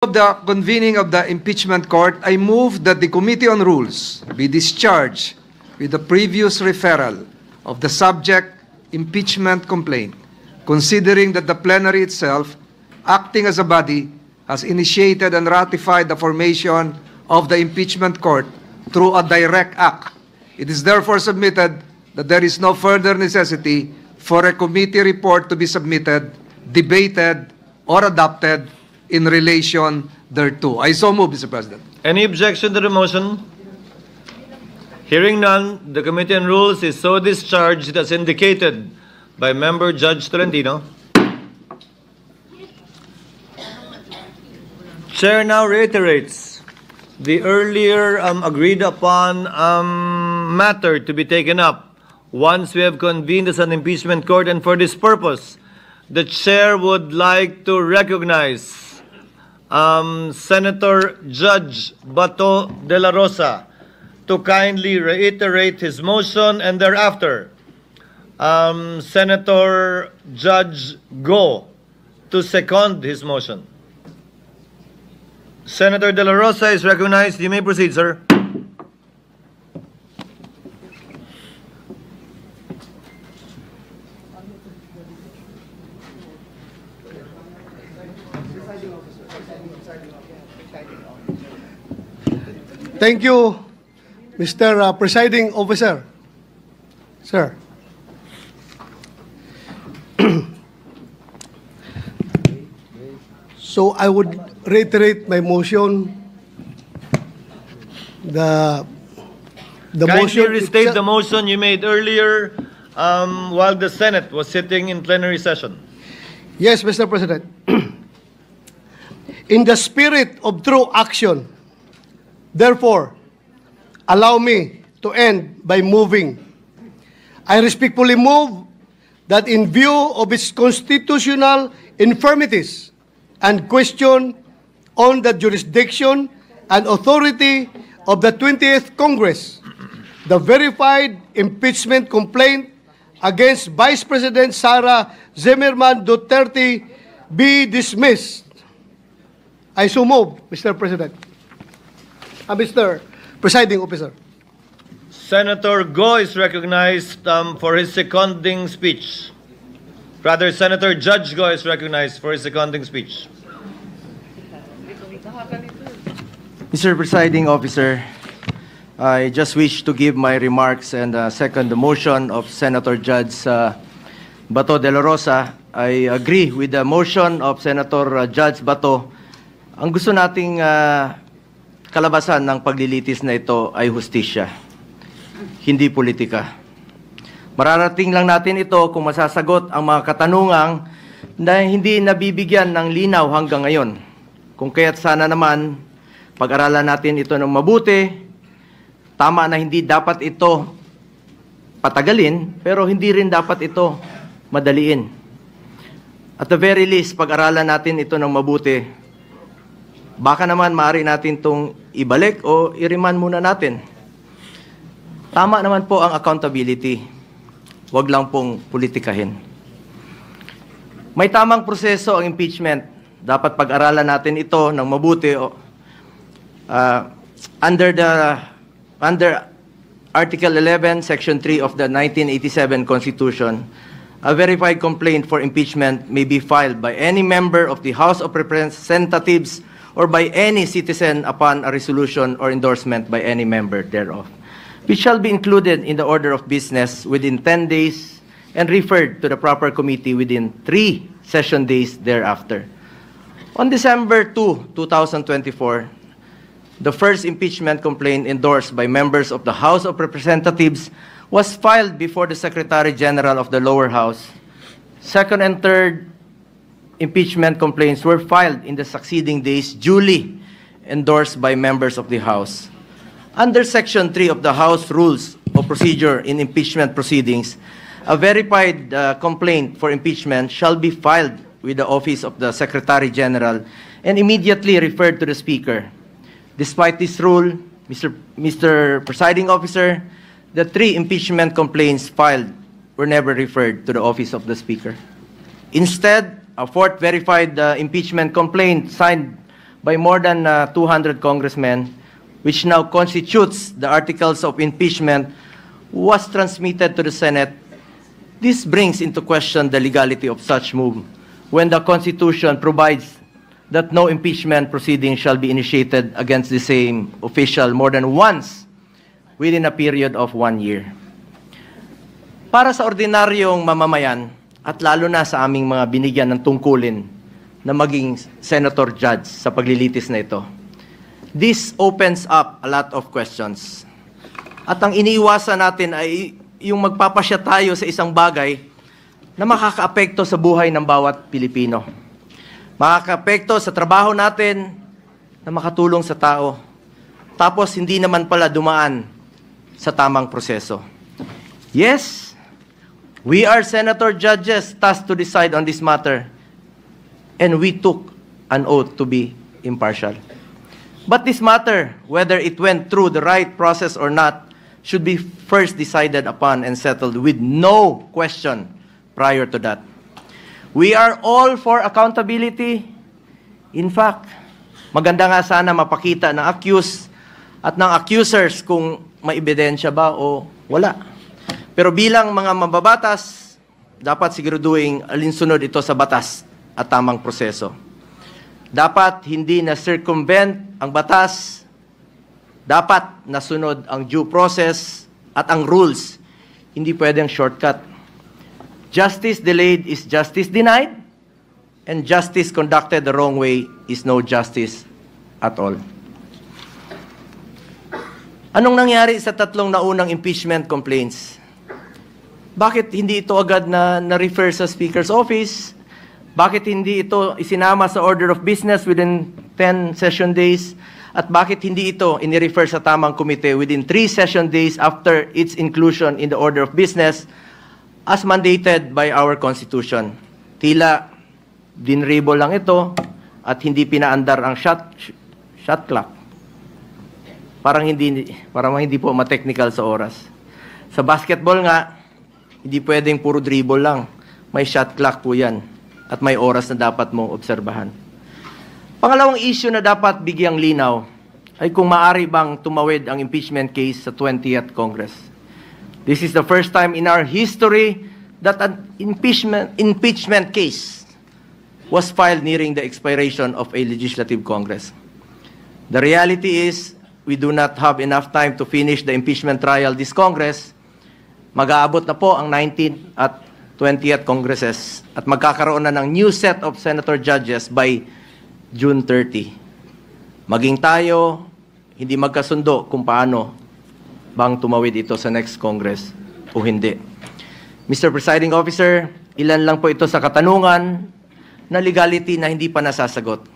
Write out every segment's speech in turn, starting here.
of the convening of the impeachment court, I move that the Committee on Rules be discharged with the previous referral of the subject impeachment complaint, considering that the plenary itself, acting as a body, has initiated and ratified the formation of the impeachment court through a direct act. It is therefore submitted that there is no further necessity for a committee report to be submitted, debated, or adopted in relation thereto. I so move, Mr. President. Any objection to the motion? Hearing none, the Committee on Rules is so discharged as indicated by Member Judge Tolentino. Chair now reiterates the earlier agreed upon matter to be taken up once we have convened as an impeachment court, and for this purpose, the Chair would like to recognize Senator Judge Bato de la Rosa to kindly reiterate his motion, and thereafter, Senator Judge Go to second his motion. Senator De La Rosa is recognized. You may proceed, sir. Thank you, Mr. Presiding Officer. Sir. So I would reiterate my motion. The Kindly motion. restate the motion you made earlier while the Senate was sitting in plenary session. Yes, Mr. President. In the spirit of true action, therefore, allow me to end by moving. I respectfully move that in view of its constitutional infirmities and question on the jurisdiction and authority of the 20th Congress, the verified impeachment complaint against Vice President Sara Zimmerman Duterte be dismissed. I so move, Mr. President. Mr. Presiding Officer. Senator Go is recognized for his seconding speech. Rather, Senator Judge Go is recognized for his seconding speech. Mr. Presiding Officer, I just wish to give my remarks and second the motion of Senator Judge Bato de la Rosa. I agree with the motion of Senator Judge Bato. Ang gusto nating kalabasan ng paglilitis na ito ay hustisya, hindi politika. Mararating lang natin ito kung masasagot ang mga katanungang na hindi nabibigyan ng linaw hanggang ngayon. Kung kaya't sana naman pag-aralan natin ito ng mabuti. Tama na hindi dapat ito patagalin, pero hindi rin dapat ito madaliin. At the very least, pag-aralan natin ito ng mabuti. Baka naman maaari natin itong ibalik o i-remand muna natin. Tama naman po ang accountability. Huwag lang pong politikahin. May tamang proseso ang impeachment. Dapat pag-aralan natin ito ng mabuti. Under Article 11, Section 3 of the 1987 Constitution, a verified complaint for impeachment may be filed by any member of the House of Representatives or by any citizen upon a resolution or endorsement by any member thereof, which shall be included in the order of business within 10 days and referred to the proper committee within 3 session days thereafter. On December 2, 2024, the first impeachment complaint endorsed by members of the House of Representatives was filed before the Secretary General of the lower house. Second and third impeachment complaints were filed in the succeeding days, duly endorsed by members of the House. Under Section 3 of the House Rules of Procedure in Impeachment Proceedings, a verified complaint for impeachment shall be filed with the Office of the Secretary General and immediately referred to the Speaker. Despite this rule, Mr. Presiding Officer, the 3 impeachment complaints filed were never referred to the Office of the Speaker. Instead, a 4th verified impeachment complaint signed by more than 200 congressmen, which now constitutes the articles of impeachment, was transmitted to the Senate, this brings into question the legality of such move when the Constitution provides that no impeachment proceeding shall be initiated against the same official more than once within a period of 1 year. Para sa ordinaryong mamamayan, at lalo na sa aming mga binigyan ng tungkulin na maging senator judge sa paglilitis na ito, this opens up a lot of questions. At ang iniiwasan natin ay yung magpapasya tayo sa isang bagay na makakaapekto sa buhay ng bawat Pilipino. Makakaapekto sa trabaho natin na makatulong sa tao. Tapos hindi naman pala dumaan sa tamang proseso. Yes, we are senator judges tasked to decide on this matter, and we took an oath to be impartial. But this matter, whether it went through the right process or not, should be first decided upon and settled with no question prior to that. We are all for accountability. In fact, maganda nga sana mapakita ng accused at ng accusers kung may ebidensya ba o wala. Pero bilang mga mababatas, dapat siguraduhin alinsunod ito sa batas at tamang proseso. Dapat hindi na circumvent ang batas, dapat nasunod ang due process at ang rules. Hindi pwedeng shortcut. Justice delayed is justice denied, and justice conducted the wrong way is no justice at all. Anong nangyari sa tatlong naunang impeachment complaints? Bakit hindi ito agad na-refer sa Speaker's Office? Bakit hindi ito isinama sa order of business within 10 session days? At bakit hindi ito inirefer sa tamang komite within 3 session days after its inclusion in the order of business as mandated by our Constitution? Tila dinrable lang ito at hindi pinaandar ang shot clock. Parang hindi po ma-technical sa oras. Sa basketball nga, hindi pwedeng puro dribble lang. May shot clock po yan. At may oras na dapat mong obserbahan. Pangalawang issue na dapat bigyang linaw ay kung maaari bang tumawid ang impeachment case sa 20th Congress. This is the first time in our history that an impeachment case was filed nearing the expiration of a legislative Congress. The reality is, we do not have enough time to finish the impeachment trial this Congress. Mag-aabot na po ang 19th at 20th Congresses at magkakaroon na ng new set of senator judges by June 30. Maging tayo, hindi magkasundo kung paano bang tumawid ito sa next Congress o hindi. Mr. Presiding Officer, ilan lang po ito sa katanungan na legality na hindi pa nasasagot.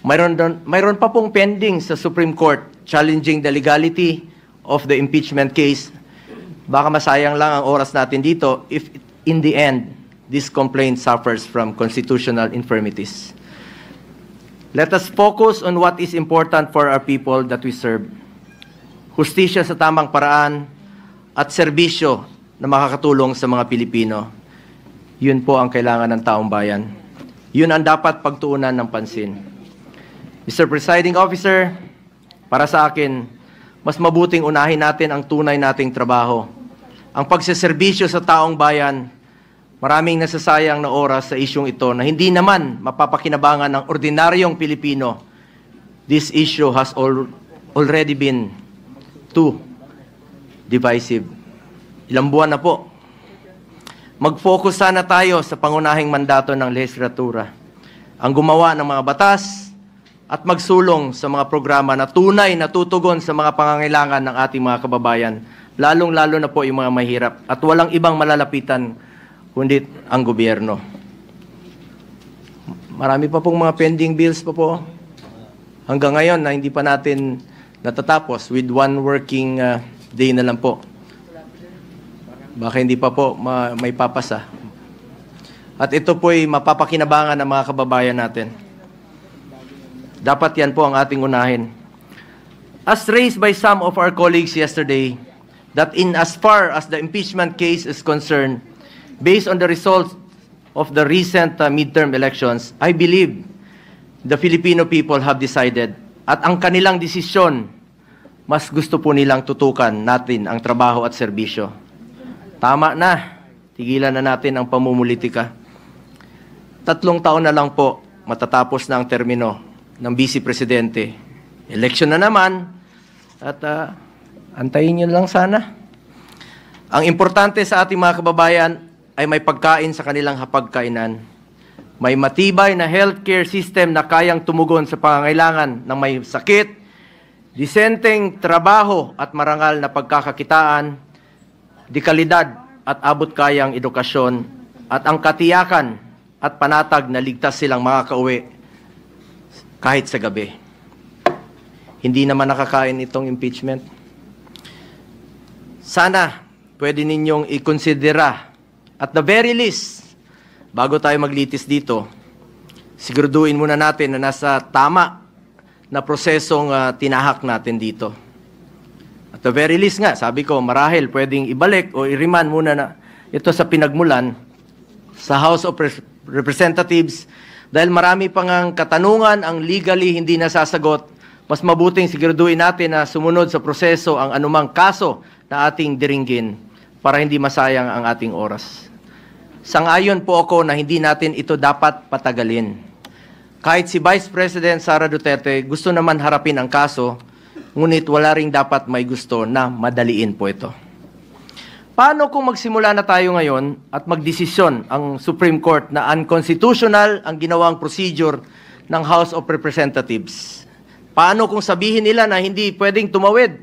Mayroon pa pong pending sa Supreme Court challenging the legality of the impeachment case. Baka masayang lang ang oras natin dito if in the end, this complaint suffers from constitutional infirmities. Let us focus on what is important for our people that we serve. Hustisya sa tamang paraan at serbisyo na makakatulong sa mga Pilipino. Yun po ang kailangan ng taong bayan. Yun ang dapat pagtuunan ng pansin. Mr. Presiding Officer, para sa akin, mas mabuting unahin natin ang tunay nating trabaho. Ang pagseserbisyo sa taong bayan, maraming nasasayang na oras sa isyong ito na hindi naman mapapakinabangan ng ordinaryong Pilipino. This issue has already been too divisive. Ilang buwan na po. Mag-focus sana tayo sa pangunahing mandato ng lehislatura. Ang gumawa ng mga batas at magsulong sa mga programa na tunay na tutugon sa mga pangangailangan ng ating mga kababayan, lalong-lalo na po yung mga mahirap at walang ibang malalapitan kundi ang gobyerno. Marami pa pong mga pending bills pa po hanggang ngayon na hindi pa natin natatapos with one working day na lang po. Baka hindi pa po may papasa. At ito po'y mapapakinabangan ng mga kababayan natin. Dapat yan po ang ating unahin. As raised by some of our colleagues yesterday, that in as far as the impeachment case is concerned, based on the results of the recent midterm elections, I believe the Filipino people have decided at ang kanilang desisyon, mas gusto po nilang tutukan natin ang trabaho at serbisyo. Tama na, tigilan na natin ang pamumulitika. 3 taon na lang po, matatapos na ang termino ng Vice Presidente. Election na naman, at antayin nyo lang sana. Ang importante sa ating mga kababayan ay may pagkain sa kanilang hapagkainan. May matibay na healthcare system na kayang tumugon sa pangangailangan ng may sakit, disenteng trabaho at marangal na pagkakakitaan, dekalidad at abot-kayang edukasyon, at ang katiyakan at panatag na ligtas silang makakauwi kahit sa gabi. Hindi naman nakakain itong impeachment. Sana pwede ninyong ikonsidera at the very least, bago tayo maglitis dito, siguraduhin muna natin na nasa tama na prosesong tinahak natin dito. At the very least nga, sabi ko, marahil pwedeng ibalik o i-remand muna na ito sa pinagmulan sa House of Representatives dahil marami pang ang katanungan ang legally hindi nasasagot. Mas mabuting siguraduhin natin na sumunod sa proseso ang anumang kaso na ating diringgin para hindi masayang ang ating oras. Sang-ayon po ako na hindi natin ito dapat patagalin. Kahit si Vice President Sara Duterte gusto naman harapin ang kaso, ngunit wala ring dapat may gusto na madaliin po ito. Paano kung magsimula na tayo ngayon at magdesisyon ang Supreme Court na unconstitutional ang ginawang procedure ng House of Representatives? Paano kung sabihin nila na hindi pwedeng tumawid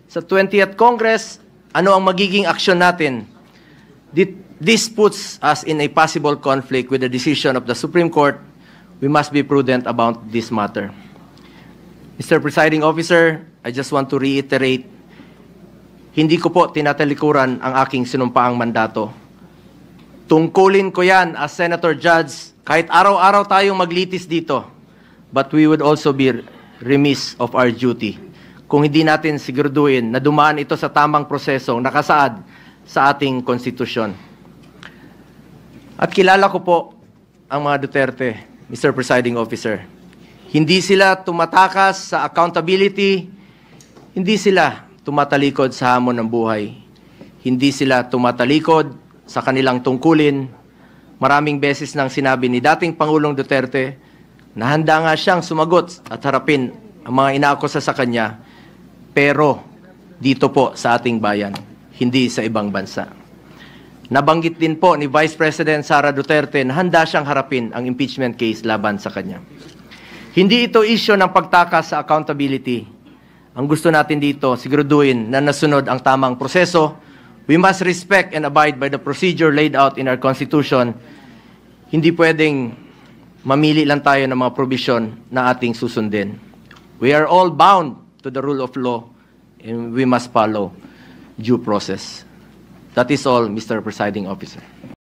sa 20th Congress? Ano ang magiging aksyon natin? This puts us in a possible conflict with the decision of the Supreme Court. We must be prudent about this matter. Mr. Presiding Officer, I just want to reiterate, hindi ko po tinatalikuran ang aking sinumpaang mandato. Tungkulin ko yan as Senator Judge, kahit araw-araw tayong maglitis dito. But we would also be remiss of our duty kung hindi natin siguraduhin na dumaan ito sa tamang prosesong nakasaad sa ating konstitusyon. At kilala ko po ang mga Duterte, Mr. Presiding Officer. Hindi sila tumatakas sa accountability, hindi sila tumatalikod sa hamon ng buhay, hindi sila tumatalikod sa kanilang tungkulin. Maraming beses nang sinabi ni dating Pangulong Duterte na handa nga siyang sumagot at harapin ang mga inaakusa sa kanya, pero dito po sa ating bayan, hindi sa ibang bansa. Nabanggit din po ni Vice President Sara Duterte na handa siyang harapin ang impeachment case laban sa kanya. Hindi ito issue ng pagtakas sa accountability. Ang gusto natin dito, siguraduhin na nasunod ang tamang proseso. We must respect and abide by the procedure laid out in our Constitution. Hindi pwedeng mamili lang tayo ng mga provision na ating susundin. We are all bound to the rule of law and we must follow due process. That is all, Mr. Presiding Officer.